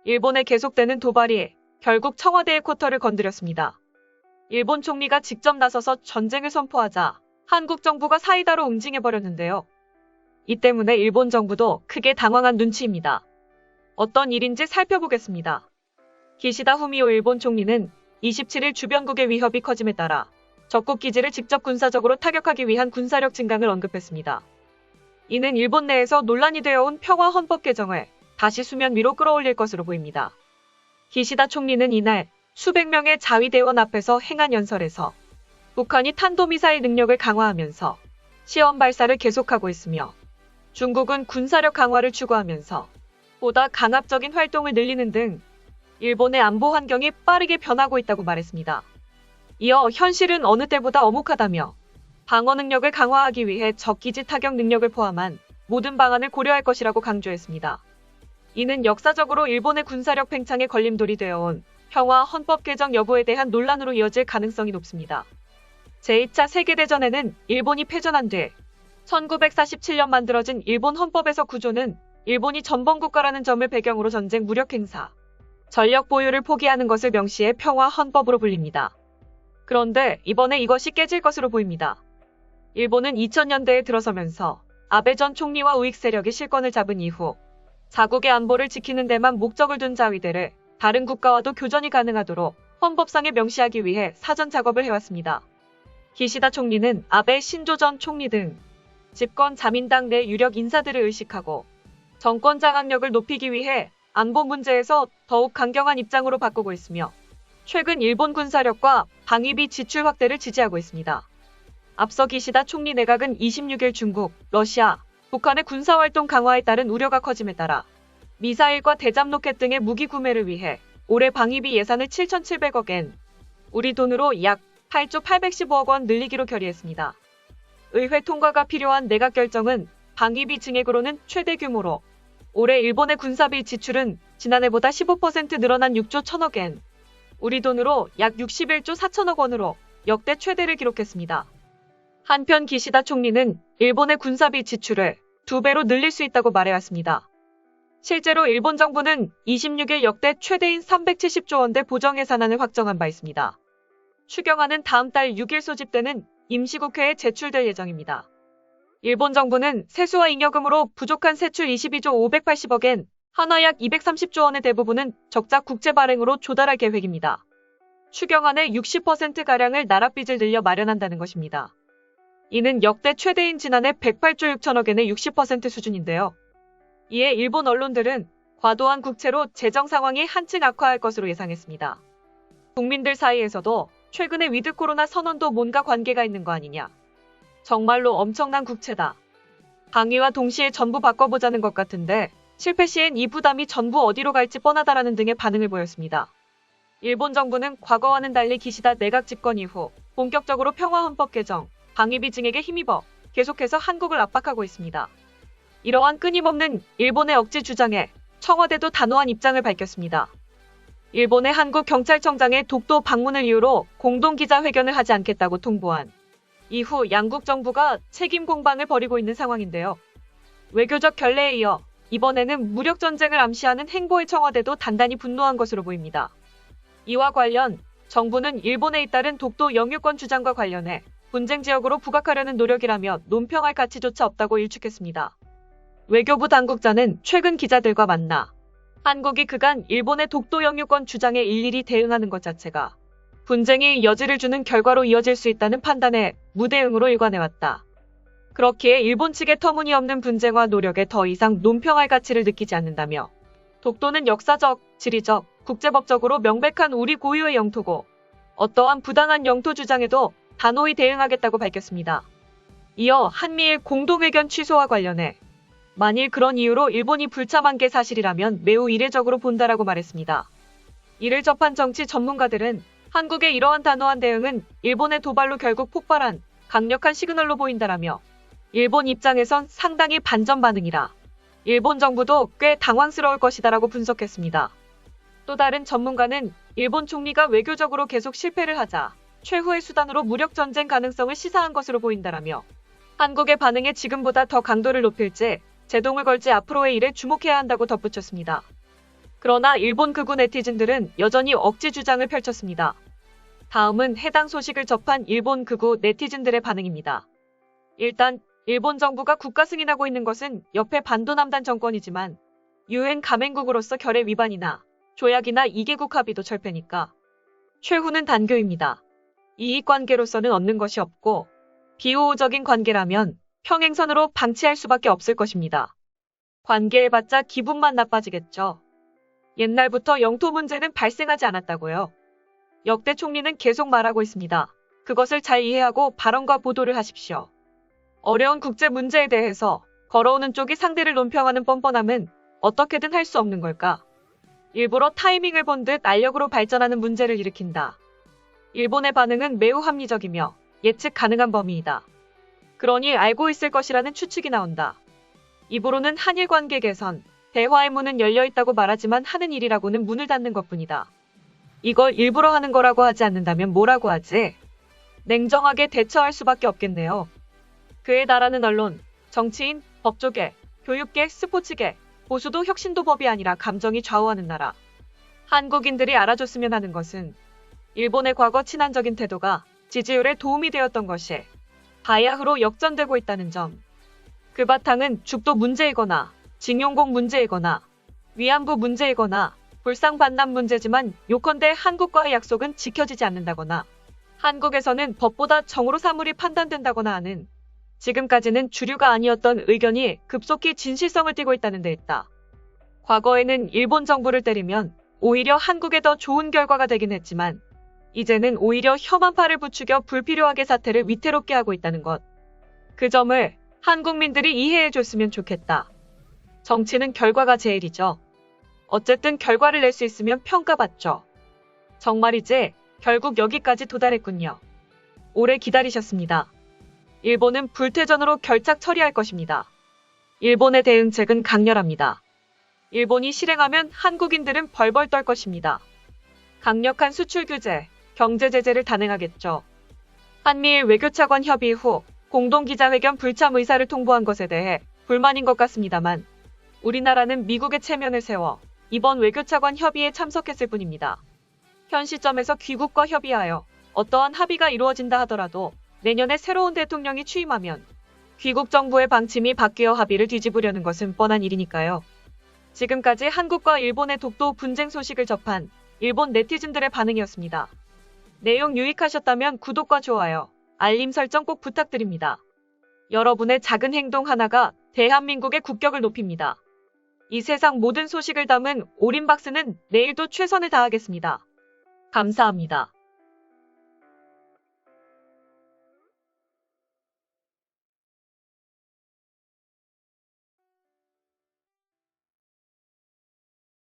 일본의 계속되는 도발이 결국 청와대의 쿼터를 건드렸습니다. 일본 총리가 직접 나서서 전쟁을 선포하자 한국 정부가 사이다로 응징해버렸는데요. 이 때문에 일본 정부도 크게 당황한 눈치입니다. 어떤 일인지 살펴보겠습니다. 기시다 후미오 일본 총리는 27일 주변국의 위협이 커짐에 따라 적국 기지를 직접 군사적으로 타격하기 위한 군사력 증강을 언급했습니다. 이는 일본 내에서 논란이 되어온 평화 헌법 개정을 다시 수면 위로 끌어올릴 것으로 보입니다. 기시다 총리는 이날 수백 명의 자위대원 앞에서 행한 연설에서 북한이 탄도미사일 능력을 강화하면서 시험 발사를 계속하고 있으며 중국은 군사력 강화를 추구하면서 보다 강압적인 활동을 늘리는 등 일본의 안보 환경이 빠르게 변하고 있다고 말했습니다. 이어 현실은 어느 때보다 엄혹하다며 방어 능력을 강화하기 위해 적기지 타격 능력을 포함한 모든 방안을 고려할 것이라고 강조했습니다. 이는 역사적으로 일본의 군사력 팽창에 걸림돌이 되어온 평화 헌법 개정 여부에 대한 논란으로 이어질 가능성이 높습니다. 제2차 세계대전에는 일본이 패전한 뒤 1947년 만들어진 일본 헌법에서 구조는 일본이 전범국가라는 점을 배경으로 전쟁 무력 행사, 전력 보유를 포기하는 것을 명시해 평화 헌법으로 불립니다. 그런데 이번에 이것이 깨질 것으로 보입니다. 일본은 2000년대에 들어서면서 아베 전 총리와 우익 세력이 실권을 잡은 이후 자국의 안보를 지키는 데만 목적을 둔 자위대를 다른 국가와도 교전이 가능하도록 헌법상에 명시하기 위해 사전 작업을 해왔습니다. 기시다 총리는 아베 신조 전 총리 등 집권 자민당 내 유력 인사들을 의식하고 정권 장악력을 높이기 위해 안보 문제에서 더욱 강경한 입장으로 바꾸고 있으며 최근 일본 군사력과 방위비 지출 확대를 지지하고 있습니다. 앞서 기시다 총리 내각은 26일 중국, 러시아, 북한의 군사활동 강화에 따른 우려가 커짐에 따라 미사일과 대잠 로켓 등의 무기 구매를 위해 올해 방위비 예산을 7,700억 엔, 우리 돈으로 약 8조 815억 원 늘리기로 결의했습니다. 의회 통과가 필요한 내각 결정은 방위비 증액으로는 최대 규모로 올해 일본의 군사비 지출은 지난해보다 15% 늘어난 6조 1천억 엔, 우리 돈으로 약 61조 4천억 원으로 역대 최대를 기록했습니다. 한편 기시다 총리는 일본의 군사비 지출을 2배로 늘릴 수 있다고 말해왔습니다. 실제로 일본 정부는 26일 역대 최대인 370조 원대 보정 예산안을 확정한 바 있습니다. 추경안은 다음 달 6일 소집되는 임시국회에 제출될 예정입니다. 일본 정부는 세수와 잉여금으로 부족한 세출 22조 580억 엔, 한화 약 230조 원의 대부분은 적자 국채 발행으로 조달할 계획입니다. 추경안의 60%가량을 나라빚을 늘려 마련한다는 것입니다. 이는 역대 최대인 지난해 108조 6천억 엔의 60% 수준인데요. 이에 일본 언론들은 과도한 국채로 재정 상황이 한층 악화할 것으로 예상했습니다. 국민들 사이에서도 최근의 위드 코로나 선언도 뭔가 관계가 있는 거 아니냐. 정말로 엄청난 국채다. 방위와 동시에 전부 바꿔보자는 것 같은데 실패 시엔 이 부담이 전부 어디로 갈지 뻔하다라는 등의 반응을 보였습니다. 일본 정부는 과거와는 달리 기시다 내각 집권 이후 본격적으로 평화헌법 개정, 방위비 증액에 힘입어 계속해서 한국을 압박하고 있습니다. 이러한 끊임없는 일본의 억지 주장에 청와대도 단호한 입장을 밝혔습니다. 일본의 한국 경찰청장의 독도 방문을 이유로 공동기자회견을 하지 않겠다고 통보한 이후 양국 정부가 책임 공방을 벌이고 있는 상황인데요. 외교적 결례에 이어 이번에는 무력 전쟁을 암시하는 행보의 청와대도 단단히 분노한 것으로 보입니다. 이와 관련 정부는 일본에 잇따른 독도 영유권 주장과 관련해 분쟁 지역으로 부각하려는 노력이라며 논평할 가치조차 없다고 일축했습니다. 외교부 당국자는 최근 기자들과 만나 한국이 그간 일본의 독도 영유권 주장에 일일이 대응하는 것 자체가 분쟁이 여지를 주는 결과로 이어질 수 있다는 판단에 무대응으로 일관해왔다. 그렇기에 일본 측의 터무니없는 분쟁과 노력에 더 이상 논평할 가치를 느끼지 않는다며 독도는 역사적, 지리적, 국제법적으로 명백한 우리 고유의 영토고 어떠한 부당한 영토 주장에도 단호히 대응하겠다고 밝혔습니다. 이어 한미일 공동의견 취소와 관련해 만일 그런 이유로 일본이 불참한 게 사실이라면 매우 이례적으로 본다라고 말했습니다. 이를 접한 정치 전문가들은 한국의 이러한 단호한 대응은 일본의 도발로 결국 폭발한 강력한 시그널로 보인다라며 일본 입장에선 상당히 반전 반응이라 일본 정부도 꽤 당황스러울 것이다라고 분석했습니다. 또 다른 전문가는 일본 총리가 외교적으로 계속 실패를 하자 최후의 수단으로 무력 전쟁 가능성을 시사한 것으로 보인다라며 한국의 반응에 지금보다 더 강도를 높일지 제동을 걸지 앞으로의 일에 주목해야 한다고 덧붙였습니다. 그러나 일본 극우 네티즌들은 여전히 억지 주장을 펼쳤습니다. 다음은 해당 소식을 접한 일본 극우 네티즌들의 반응입니다. 일단 일본 정부가 국가 승인하고 있는 것은 옆에 반도남단 정권이지만 유엔 가맹국으로서 결의 위반이나 조약이나 2개국 합의도 철폐니까 최후는 단교입니다. 이익관계로서는 얻는 것이 없고 비우호적인 관계라면 평행선으로 방치할 수밖에 없을 것입니다. 관계해봤자 기분만 나빠지겠죠. 옛날부터 영토 문제는 발생하지 않았다고요. 역대 총리는 계속 말하고 있습니다. 그것을 잘 이해하고 발언과 보도를 하십시오. 어려운 국제 문제에 대해서 걸어오는 쪽이 상대를 논평하는 뻔뻔함은 어떻게든 할 수 없는 걸까? 일부러 타이밍을 본 듯 알력으로 발전하는 문제를 일으킨다. 일본의 반응은 매우 합리적이며 예측 가능한 범위이다. 그러니 알고 있을 것이라는 추측이 나온다. 입으로는 한일 관계 개선, 대화의 문은 열려있다고 말하지만 하는 일이라고는 문을 닫는 것뿐이다. 이걸 일부러 하는 거라고 하지 않는다면 뭐라고 하지? 냉정하게 대처할 수밖에 없겠네요. 그에 달하는 언론, 정치인, 법조계, 교육계, 스포츠계, 보수도 혁신도 법이 아니라 감정이 좌우하는 나라. 한국인들이 알아줬으면 하는 것은 일본의 과거 친한적인 태도가 지지율에 도움이 되었던 것이 바야흐로 역전되고 있다는 점. 그 바탕은 죽도 문제이거나 징용공 문제이거나 위안부 문제이거나 불상반납 문제지만 요컨대 한국과의 약속은 지켜지지 않는다거나 한국에서는 법보다 정으로 사물이 판단된다거나 하는 지금까지는 주류가 아니었던 의견이 급속히 진실성을 띠고 있다는 데 있다. 과거에는 일본 정부를 때리면 오히려 한국에 더 좋은 결과가 되긴 했지만 이제는 오히려 혐한 팔을 부추겨 불필요하게 사태를 위태롭게 하고 있다는 것. 그 점을 한국민들이 이해해줬으면 좋겠다. 정치는 결과가 제일이죠. 어쨌든 결과를 낼 수 있으면 평가받죠. 정말이지 결국 여기까지 도달했군요. 오래 기다리셨습니다. 일본은 불퇴전으로 결착 처리할 것입니다. 일본의 대응책은 강렬합니다. 일본이 실행하면 한국인들은 벌벌 떨 것입니다. 강력한 수출 규제, 경제 제재를 단행하겠죠. 한미일 외교차관 협의 후 공동기자회견 불참 의사를 통보한 것에 대해 불만인 것 같습니다만 우리나라는 미국의 체면을 세워 이번 외교차관 협의에 참석했을 뿐입니다. 현 시점에서 귀국과 협의하여 어떠한 합의가 이루어진다 하더라도 내년에 새로운 대통령이 취임하면 귀국 정부의 방침이 바뀌어 합의를 뒤집으려는 것은 뻔한 일이니까요. 지금까지 한국과 일본의 독도 분쟁 소식을 접한 일본 네티즌들의 반응이었습니다. 내용 유익하셨다면 구독과 좋아요, 알림 설정 꼭 부탁드립니다. 여러분의 작은 행동 하나가 대한민국의 국격을 높입니다. 이 세상 모든 소식을 담은 오린박스는 내일도 최선을 다하겠습니다. 감사합니다.